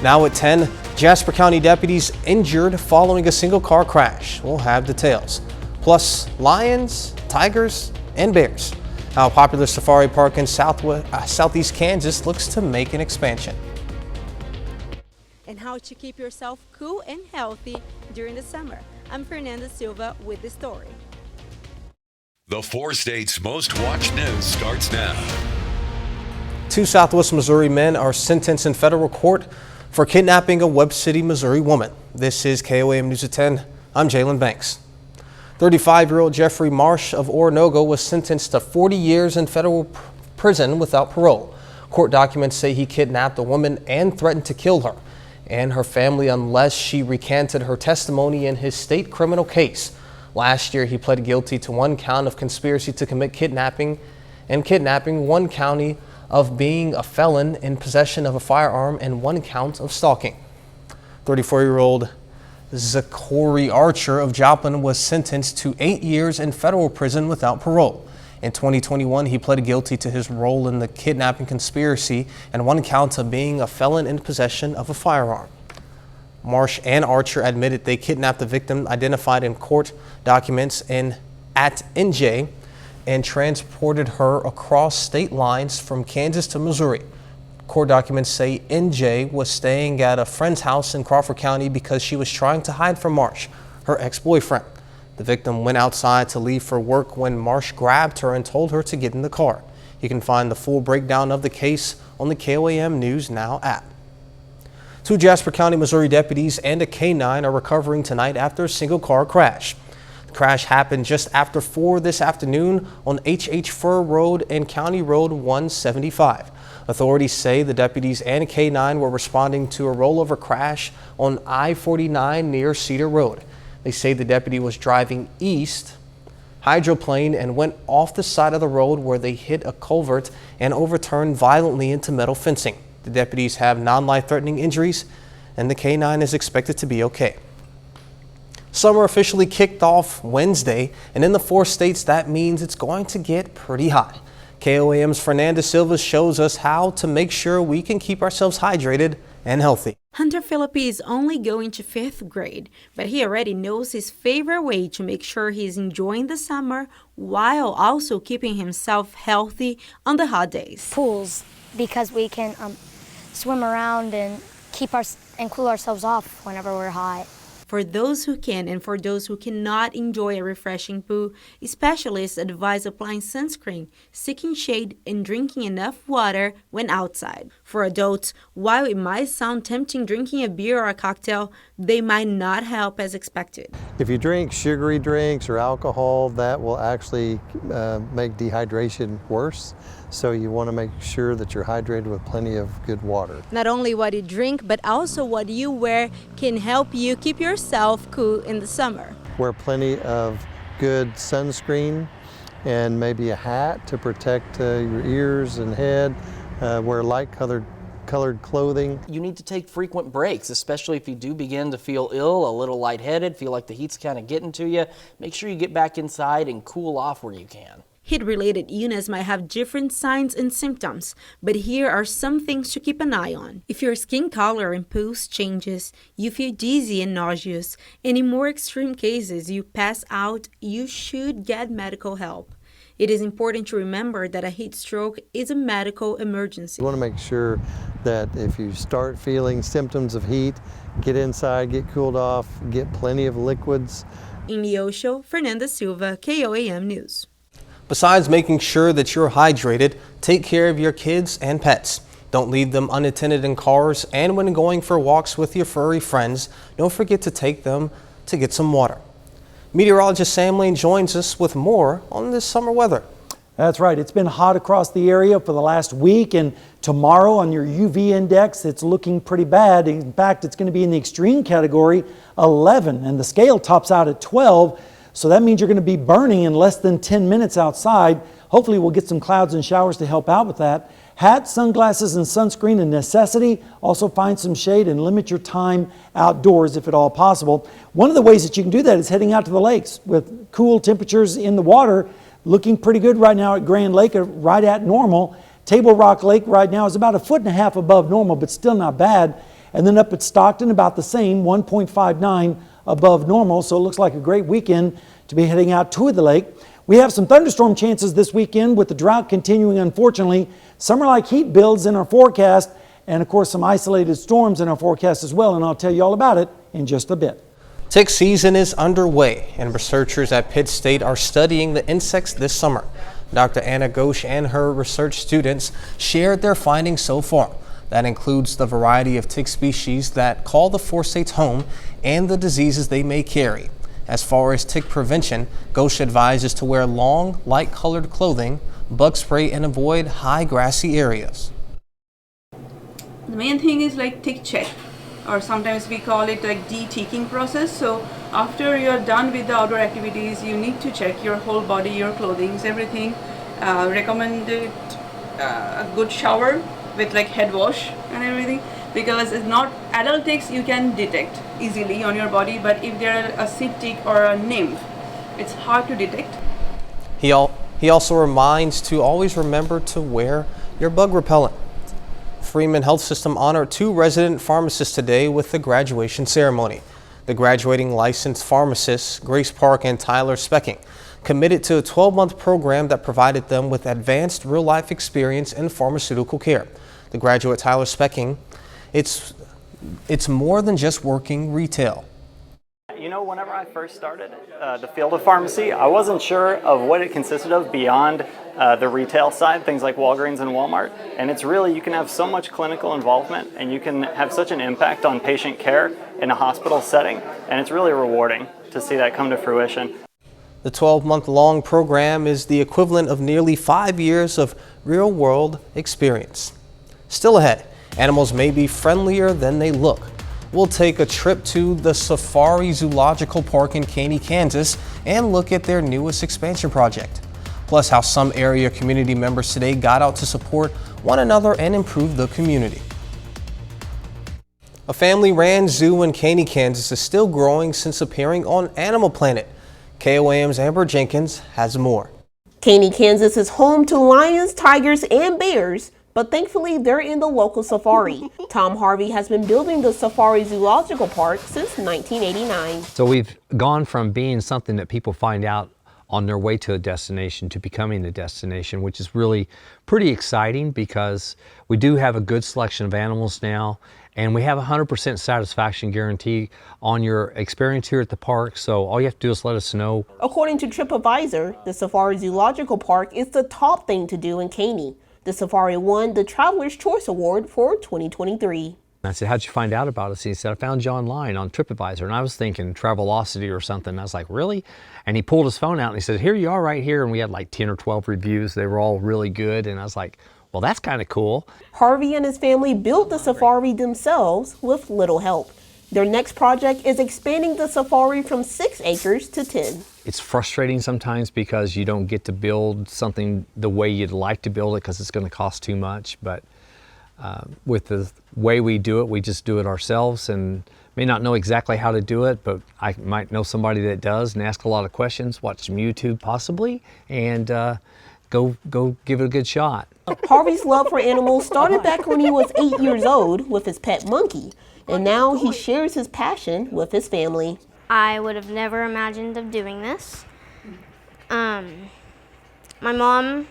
Now at 10, Jasper County deputies injured following a single car crash. We'll have details. Plus, lions, tigers, and bears. How a popular safari park in southeast Kansas looks to make an expansion. And how to keep yourself cool and healthy during the summer. I'm Fernanda Silva with the story. The 4 states' most watched news starts now. 2 Southwest Missouri men are sentenced in federal court for kidnapping a Webb City, Missouri woman. This is KOAM News at 10. I'm Jalen Banks. 35-year-old Jeffrey Marsh of Oronogo was sentenced to 40 years in federal prison without parole. Court documents say he kidnapped a woman and threatened to kill her and her family unless she recanted her testimony in his state criminal case. Last year, he pled guilty to 1 count of conspiracy to commit kidnapping, 1 count of being a felon in possession of a firearm, and 1 count of stalking. 34-year-old Zachary Archer of Joplin was sentenced to 8 years in federal prison without parole. In 2021, he pled guilty to his role in the kidnapping conspiracy and 1 count of being a felon in possession of a firearm. Marsh and Archer admitted they kidnapped the victim identified in court documents at NJ and transported her across state lines from Kansas to Missouri. Court documents say NJ was staying at a friend's house in Crawford County because she was trying to hide from Marsh, her ex-boyfriend. The victim went outside to leave for work when Marsh grabbed her and told her to get in the car. You can find the full breakdown of the case on the KOAM News Now app. 2 Jasper County, Missouri deputies and a K9 are recovering tonight after a single car crash. The crash happened just after 4 this afternoon on H.H. Fur Road and County Road 175. Authorities say the deputies and K9 were responding to a rollover crash on I-49 near Cedar Road. They say the deputy was driving east, hydroplaned, and went off the side of the road where they hit a culvert and overturned violently into metal fencing. The deputies have non-life-threatening injuries, and the K9 is expected to be okay. Summer officially kicked off Wednesday, and in the 4 states, that means it's going to get pretty hot. KOAM's Fernanda Silva shows us how to make sure we can keep ourselves hydrated and healthy. Hunter Philippi is only going to 5th grade, but he already knows his favorite way to make sure he's enjoying the summer while also keeping himself healthy on the hot days. Pools, because we can swim around and cool ourselves off whenever we're hot. For those who can and for those who cannot enjoy a refreshing pool, specialists advise applying sunscreen, seeking shade, and drinking enough water when outside. For adults, while it might sound tempting drinking a beer or a cocktail, they might not help as expected. If you drink sugary drinks or alcohol, that will actually make dehydration worse. So you want to make sure that you're hydrated with plenty of good water. Not only what you drink, but also what you wear can help you keep yourself cool in the summer. Wear plenty of good sunscreen and maybe a hat to protect your ears and head. Wear light colored clothing. You need to take frequent breaks, especially if you do begin to feel ill, a little lightheaded, feel like the heat's kind of getting to you. Make sure you get back inside and cool off where you can. Heat-related illness might have different signs and symptoms, but here are some things to keep an eye on. If your skin color and pulse changes, you feel dizzy and nauseous, and in more extreme cases you pass out, you should get medical help. It is important to remember that a heat stroke is a medical emergency. You want to make sure that if you start feeling symptoms of heat, get inside, get cooled off, get plenty of liquids. In Neosho, Fernanda Silva, KOAM News. Besides making sure that you're hydrated, take care of your kids and pets. Don't leave them unattended in cars, and when going for walks with your furry friends, don't forget to take them to get some water. Meteorologist Sam Lane joins us with more on this summer weather. That's right. It's been hot across the area for the last week, and tomorrow on your UV index, it's looking pretty bad. In fact, it's going to be in the extreme category 11, and the scale tops out at 12. So that means you're going to be burning in less than 10 minutes outside. Hopefully we'll get some clouds and showers to help out with that. Hats, sunglasses, and sunscreen a necessity. Also find some shade and limit your time outdoors if at all possible. One of the ways that you can do that is heading out to the lakes with cool temperatures in the water. Looking pretty good right now at Grand Lake, right at normal. Table Rock Lake right now is about 1.5 feet above normal, but still not bad. And then up at Stockton, about the same, 1.59 above normal. So it looks like a great weekend to be heading out to the lake. We have some thunderstorm chances this weekend with the drought continuing, unfortunately. Summer-like heat builds in our forecast, and of course some isolated storms in our forecast as well, and I'll tell you all about it in just a bit. Tick season is underway, and researchers at Pitt State are studying the insects this summer. Dr. Anna Ghosh and her research students shared their findings so far. That includes the variety of tick species that call the 4 states home and the diseases they may carry. As far as tick prevention, Ghosh advises to wear long, light-colored clothing, bug spray, and avoid high grassy areas. The main thing is like tick check, or sometimes we call it like de-ticking process. So after you're done with the outdoor activities, you need to check your whole body, your clothing, everything. Recommended a good shower with like head wash and everything, because it's not adult ticks you can detect easily on your body, but if they're a sick tick or a nymph, it's hard to detect. He also reminds to always remember to wear your bug repellent. Freeman Health System honored 2 resident pharmacists today with the graduation ceremony. The graduating licensed pharmacists, Grace Park and Tyler Specking, committed to a 12-month program that provided them with advanced real-life experience in pharmaceutical care. The graduate Tyler Specking, it's more than just working retail. You know, whenever I first started the field of pharmacy, I wasn't sure of what it consisted of beyond the retail side, things like Walgreens and Walmart. And it's really, you can have so much clinical involvement and you can have such an impact on patient care in a hospital setting. And it's really rewarding to see that come to fruition. The 12-month-long program is the equivalent of nearly 5 years of real-world experience. Still ahead, animals may be friendlier than they look. We'll take a trip to the Safari Zoological Park in Caney, Kansas, and look at their newest expansion project. Plus, how some area community members today got out to support one another and improve the community. A family-ran zoo in Caney, Kansas is still growing since appearing on Animal Planet. KOAM's Amber Jenkins has more. Caney, Kansas is home to lions, tigers, and bears, but thankfully they're in the local safari. Tom Harvey has been building the Safari Zoological Park since 1989. So we've gone from being something that people find out on their way to a destination to becoming a destination, which is really pretty exciting because we do have a good selection of animals now, and we have a 100% satisfaction guarantee on your experience here at the park, so all you have to do is let us know. According to TripAdvisor, the Safari Zoological Park is the top thing to do in Caney. The safari won the Traveler's Choice Award for 2023. I said, how'd you find out about us? And he said, I found you online on TripAdvisor. And I was thinking Travelocity or something. I was like, really? And he pulled his phone out and he said, here you are right here. And we had like 10 or 12 reviews. They were all really good. And I was like, well, that's kind of cool. Harvey and his family built the safari themselves with little help. Their next project is expanding the safari from 6 acres to 10. It's frustrating sometimes because you don't get to build something the way you'd like to build it because it's going to cost too much. But with the way we do it, we just do it ourselves and may not know exactly how to do it, but I might know somebody that does and ask a lot of questions, watch some YouTube possibly, and go give it a good shot. Harvey's love for animals started back when he was 8 years old with his pet monkey, and now he shares his passion with his family. I would have never imagined of doing this. My mom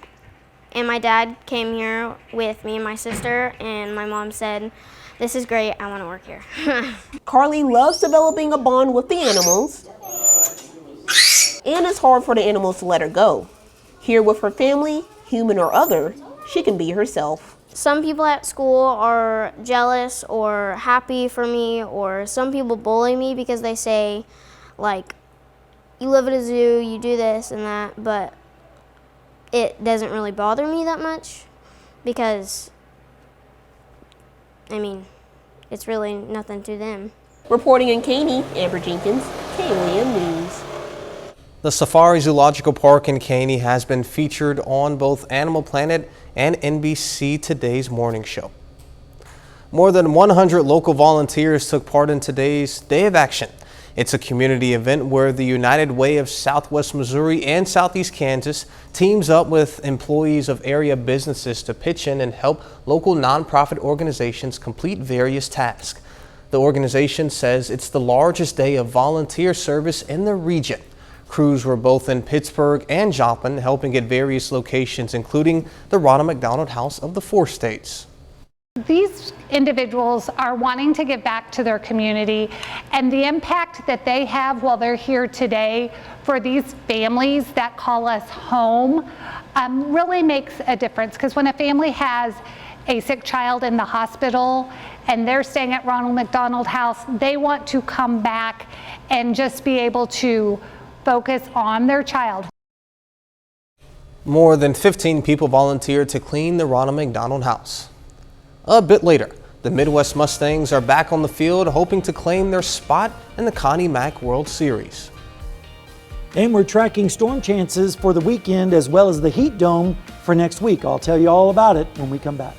and my dad came here with me and my sister, and my mom said, this is great, I want to work here. Carly loves developing a bond with the animals, and it's hard for the animals to let her go. Here with her family, human or other, she can be herself. Some people at school are jealous or happy for me, or some people bully me because they say, like, you live at a zoo, you do this and that, but it doesn't really bother me that much because, I mean, it's really nothing to them. Reporting in Caney, Amber Jenkins, KOAM News. The Safari Zoological Park in Caney has been featured on both Animal Planet and NBC Today's morning show. More than 100 local volunteers took part in today's Day of Action. It's a community event where the United Way of Southwest Missouri and Southeast Kansas teams up with employees of area businesses to pitch in and help local nonprofit organizations complete various tasks. The organization says it's the largest day of volunteer service in the region. Crews were both in Pittsburgh and Joplin, helping at various locations, including the Ronald McDonald House of the Four States. These individuals are wanting to give back to their community, and the impact that they have while they're here today for these families that call us home really makes a difference. Because when a family has a sick child in the hospital and they're staying at Ronald McDonald House, they want to come back and just be able to focus on their child. More than 15 people volunteered to clean the Ronald McDonald House. A bit later, the Midwest Mustangs are back on the field, hoping to claim their spot in the Connie Mack World Series. And we're tracking storm chances for the weekend as well as the heat dome for next week. I'll tell you all about it when we come back.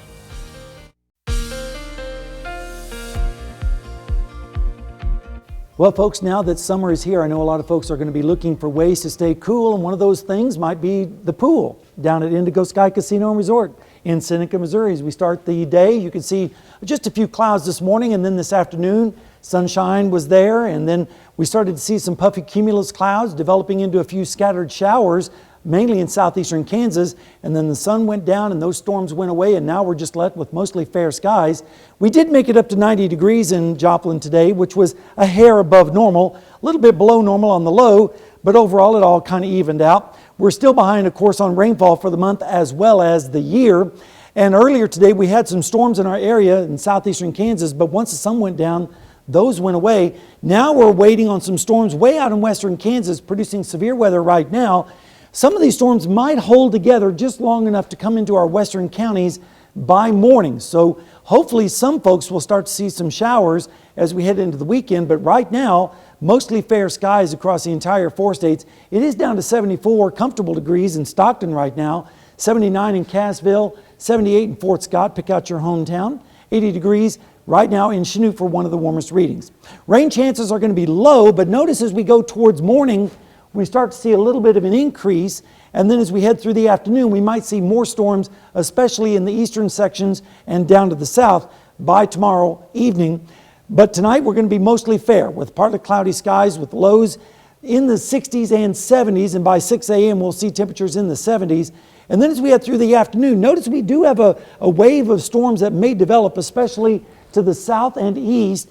Well, folks, now that summer is here, I know a lot of folks are going to be looking for ways to stay cool, and one of those things might be the pool down at Indigo Sky Casino and Resort in Seneca, Missouri. As we start the day, you can see just a few clouds this morning, and then this afternoon, sunshine was there, and then we started to see some puffy cumulus clouds developing into a few scattered showers, mainly in southeastern Kansas, and then the sun went down and those storms went away, and now we're just left with mostly fair skies. We did make it up to 90 degrees in Joplin today, which was a hair above normal, a little bit below normal on the low, but overall it all kind of evened out. We're still behind, of course, on rainfall for the month as well as the year. And earlier today we had some storms in our area in southeastern Kansas, but once the sun went down, those went away. Now we're waiting on some storms way out in western Kansas producing severe weather right now. Some of these storms might hold together just long enough to come into our western counties by morning. So hopefully some folks will start to see some showers as we head into the weekend. But right now, mostly fair skies across the entire four states. It is down to 74 comfortable degrees in Stockton right now, 79 in Cassville, 78 in Fort Scott, pick out your hometown, 80 degrees right now in Chanute for one of the warmest readings. Rain chances are going to be low, but notice as we go towards morning, we start to see a little bit of an increase, and then as we head through the afternoon, we might see more storms, especially in the eastern sections and down to the south by tomorrow evening. But tonight we're going to be mostly fair with partly cloudy skies with lows in the 60s and 70s, and by 6 a.m. we'll see temperatures in the 70s. And then as we head through the afternoon, notice we do have a wave of storms that may develop, especially to the south and east.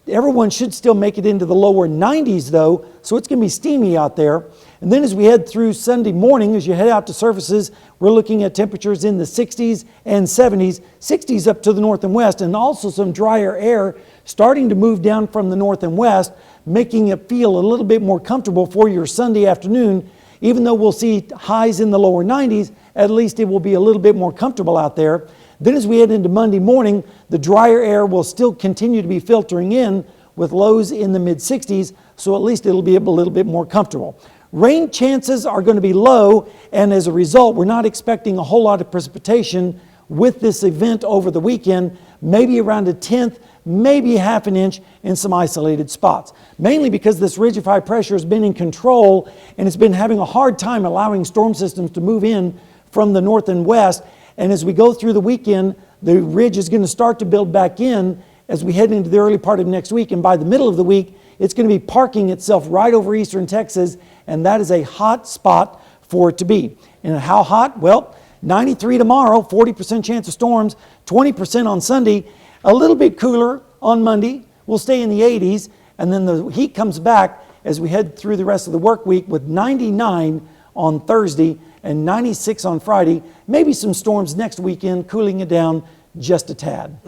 Everyone should still make it into the lower 90s though, so it's going to be steamy out there. And then as we head through Sunday morning, as you head out to surfaces, we're looking at temperatures in the 60s and 70s, 60s up to the north and west, and also some drier air starting to move down from the north and west, making it feel a little bit more comfortable for your Sunday afternoon. Even though we'll see highs in the lower 90s, at least it will be a little bit more comfortable out there. Then as we head into Monday morning, the drier air will still continue to be filtering in with lows in the mid-60s, so at least it'll be a little bit more comfortable. Rain chances are going to be low, and as a result, we're not expecting a whole lot of precipitation with this event over the weekend, maybe around a tenth, maybe half an inch in some isolated spots. Mainly because this ridge of high pressure has been in control and it's been having a hard time allowing storm systems to move in from the north and west. And as we go through the weekend, the ridge is going to start to build back in as we head into the early part of next week. And by the middle of the week, it's going to be parking itself right over eastern Texas, and that is a hot spot for it to be. And how hot? Well, 93 tomorrow, 40% chance of storms, 20% on Sunday, a little bit cooler on Monday. We'll stay in the 80s, and then the heat comes back as we head through the rest of the work week with 99 on Thursday and 96 on Friday. Maybe some storms next weekend, cooling it down just a tad.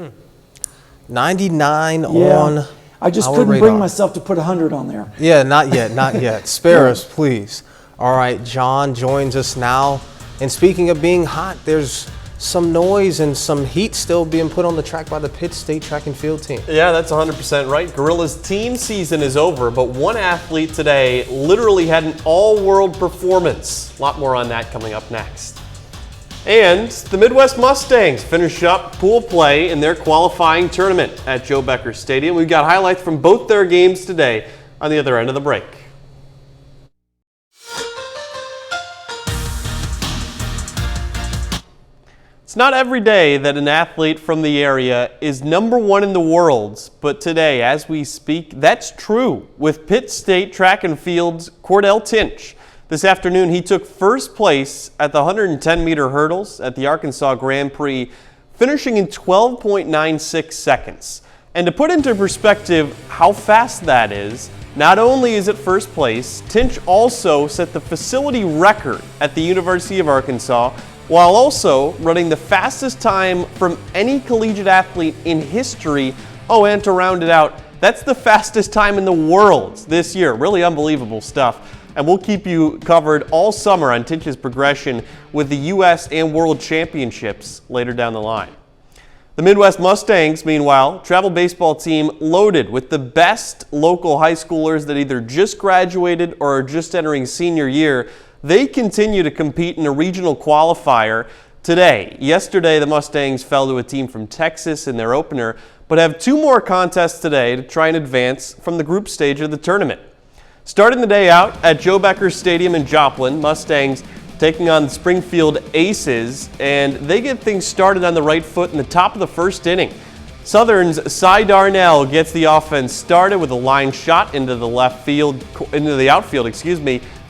99 on I just our couldn't radar. bring myself to put 100 on there. Yeah, not yet, not yet. Spare us, please. All right, John joins us now. And speaking of being hot, there's some noise and some heat still being put on the track by the Pitt State track and field team. Yeah, that's 100% right. Gorilla's team season is over, but one athlete today literally had an all-world performance. A lot more on that coming up next. And the Midwest Mustangs finish up pool play in their qualifying tournament at Joe Becker Stadium. We've got highlights from both their games today on the other end of the break. It's not every day that an athlete from the area is #1 in the world, but today, as we speak, that's true with Pitt State track and field's Cordell Tinch. This afternoon, he took first place at the 110-meter hurdles at the Arkansas Grand Prix, finishing in 12.96 seconds. And to put into perspective how fast that is, not only is it first place, Tinch also set the facility record at the University of Arkansas, while also running the fastest time from any collegiate athlete in history. Oh, and to round it out, that's the fastest time in the world this year. Really unbelievable stuff. And we'll keep you covered all summer on Tinch's progression with the U.S. and World Championships later down the line. The Midwest Mustangs, meanwhile, travel baseball team loaded with the best local high schoolers that either just graduated or are just entering senior year. They continue to compete in a regional qualifier today. Yesterday, the Mustangs fell to a team from Texas in their opener, but have 2 more contests today to try and advance from the group stage of the tournament. Starting the day out at Joe Becker Stadium in Joplin, Mustangs taking on the Springfield Aces, and they get things started on the right foot in the top of the first inning. Southern's Cy Darnell gets the offense started with a line shot into the outfield,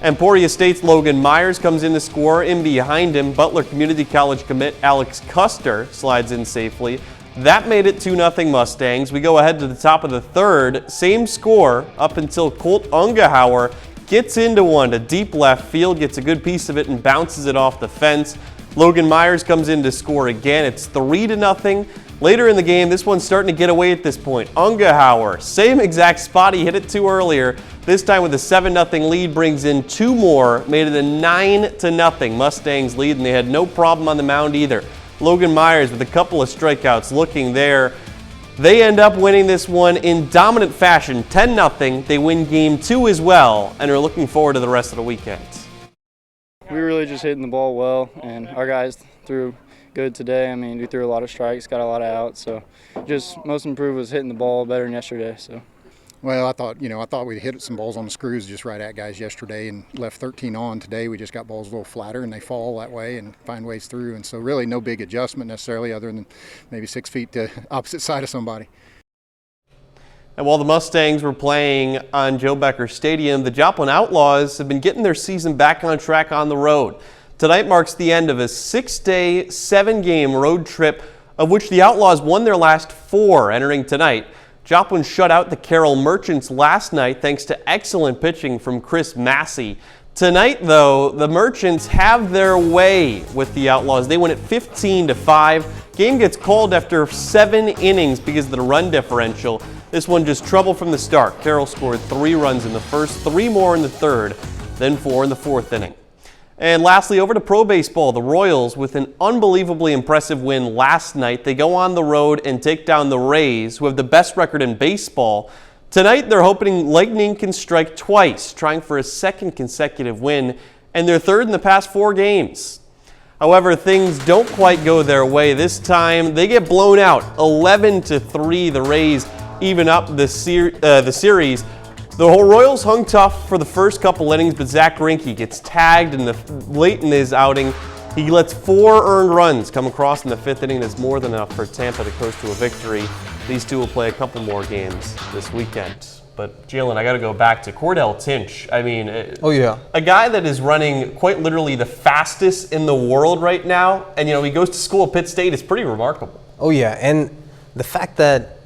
Emporia State's Logan Myers comes in to score. In behind him, Butler Community College commit Alex Custer slides in safely. That made it 2-0 Mustangs. We go ahead to the top of the third. Same score up until Colt Ungehauer gets into one to deep left field, gets a good piece of it and bounces it off the fence. Logan Myers comes in to score again. It's 3-0. Later in the game, this one's starting to get away at this point. Ungehauer, same exact spot he hit it to earlier. This time with a 7-0 lead, brings in 2 more, made it a 9-0 Mustangs lead, and they had no problem on the mound either. Logan Myers with a couple of strikeouts looking there. They end up winning this one in dominant fashion, 10-0. They win game 2 as well, and are looking forward to the rest of the weekend. We were really just hitting the ball well, and our guys threw good today. I mean, we threw a lot of strikes, got a lot of outs, so just most improved was hitting the ball better than yesterday. So. Well, I thought we hit some balls on the screws just right at guys yesterday and left 13 on. Today we just got balls a little flatter and they fall that way and find ways through. And so really no big adjustment necessarily other than maybe 6 feet to opposite side of somebody. And while the Mustangs were playing on Joe Becker Stadium, the Joplin Outlaws have been getting their season back on track on the road. Tonight marks the end of a 6-day, 7-game road trip, of which the Outlaws won their last 4 entering tonight. Joplin shut out the Carroll Merchants last night thanks to excellent pitching from Chris Massey. Tonight, though, the Merchants have their way with the Outlaws. They win it 15-5. Game gets called after 7 innings because of the run differential. This one just trouble from the start. Carroll scored 3 runs in the first, 3 more in the third, then 4 in the 4th inning. And lastly, over to pro baseball, the Royals with an unbelievably impressive win last night. They go on the road and take down the Rays, who have the best record in baseball. Tonight, they're hoping lightning can strike twice, trying for a 2nd consecutive win, and their 3rd in the past 4 games. However, things don't quite go their way. This time, they get blown out, 11-3. The Rays even up the series. The Royals hung tough for the first couple innings, but Zach Greinke gets tagged late in his outing. He lets 4 earned runs come across in the 5th inning. That's more than enough for Tampa to coast to a victory. These two will play a couple more games this weekend. But Jalen, I got to go back to Cordell Tinch. I mean, a guy that is running quite literally the fastest in the world right now, and he goes to school at Pitt State is pretty remarkable. Oh yeah, and the fact that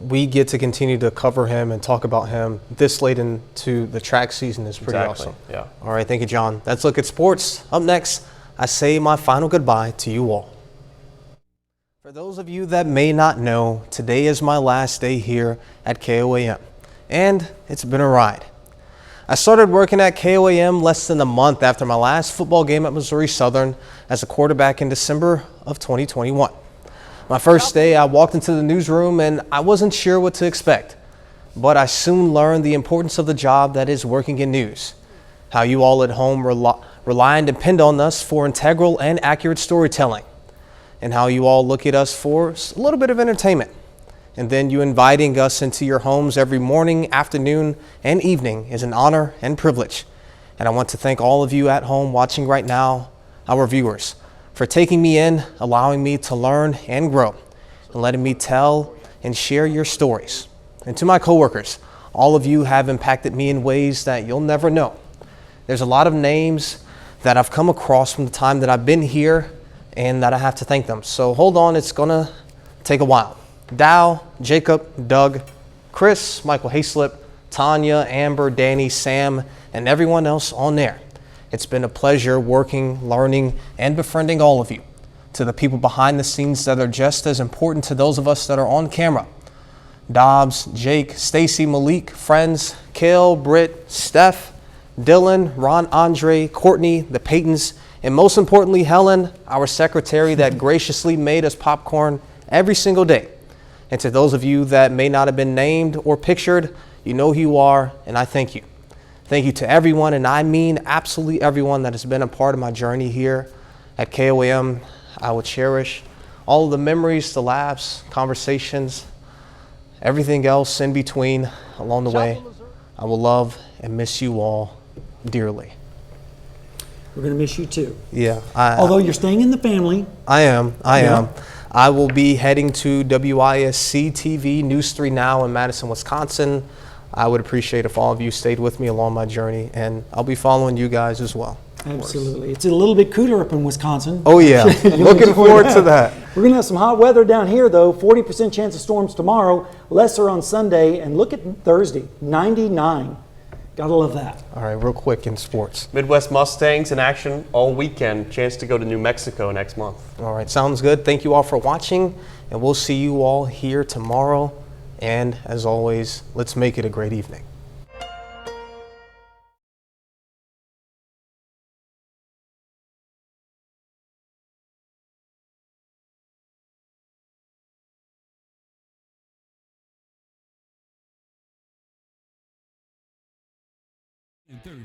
we get to continue to cover him and talk about him this late into the track season is pretty awesome. Yeah. All right, thank you, John. Let's look at sports. Up next, I say my final goodbye to you all. For those of you that may not know, today is my last day here at KOAM, and it's been a ride. I started working at KOAM less than a month after my last football game at Missouri Southern as a quarterback in December of 2021. My first day, I walked into the newsroom and I wasn't sure what to expect, but I soon learned the importance of the job that is working in news, how you all at home rely and depend on us for integral and accurate storytelling, and how you all look at us for a little bit of entertainment, and then you inviting us into your homes every morning, afternoon, and evening is an honor and privilege. And I want to thank all of you at home watching right now, our viewers, for taking me in, allowing me to learn and grow, and letting me tell and share your stories. And to my coworkers, all of you have impacted me in ways that you'll never know. There's a lot of names that I've come across from the time that I've been here and that I have to thank them. So hold on, it's gonna take a while. Dow, Jacob, Doug, Chris, Michael Hayslip, Tanya, Amber, Danny, Sam, and everyone else on there. It's been a pleasure working, learning, and befriending all of you. To the people behind the scenes that are just as important to those of us that are on camera. Dobbs, Jake, Stacy, Malik, friends, Kale, Britt, Steph, Dylan, Ron, Andre, Courtney, the Paytons, and most importantly, Helen, our secretary that graciously made us popcorn every single day. And to those of you that may not have been named or pictured, you know who you are, and I thank you. Thank you to everyone, and I mean absolutely everyone that has been a part of my journey here at KOAM. I will cherish all of the memories, the laughs, conversations, everything else in between along the way. I will love and miss you all dearly. We're going to miss you too. Yeah. Although you're staying in the family. I am. I will be heading to WISC TV News 3 Now in Madison, Wisconsin. I would appreciate if all of you stayed with me along my journey, and I'll be following you guys as well. Absolutely. It's a little bit cooler up in Wisconsin. Oh yeah, looking forward to that. We're going to have some hot weather down here though. 40% chance of storms tomorrow, lesser on Sunday, and look at Thursday, 99. Gotta love that. All right, real quick in sports. Midwest Mustangs in action all weekend. Chance to go to New Mexico next month. All right, sounds good. Thank you all for watching, and we'll see you all here tomorrow. And as always, let's make it a great evening. Thursday.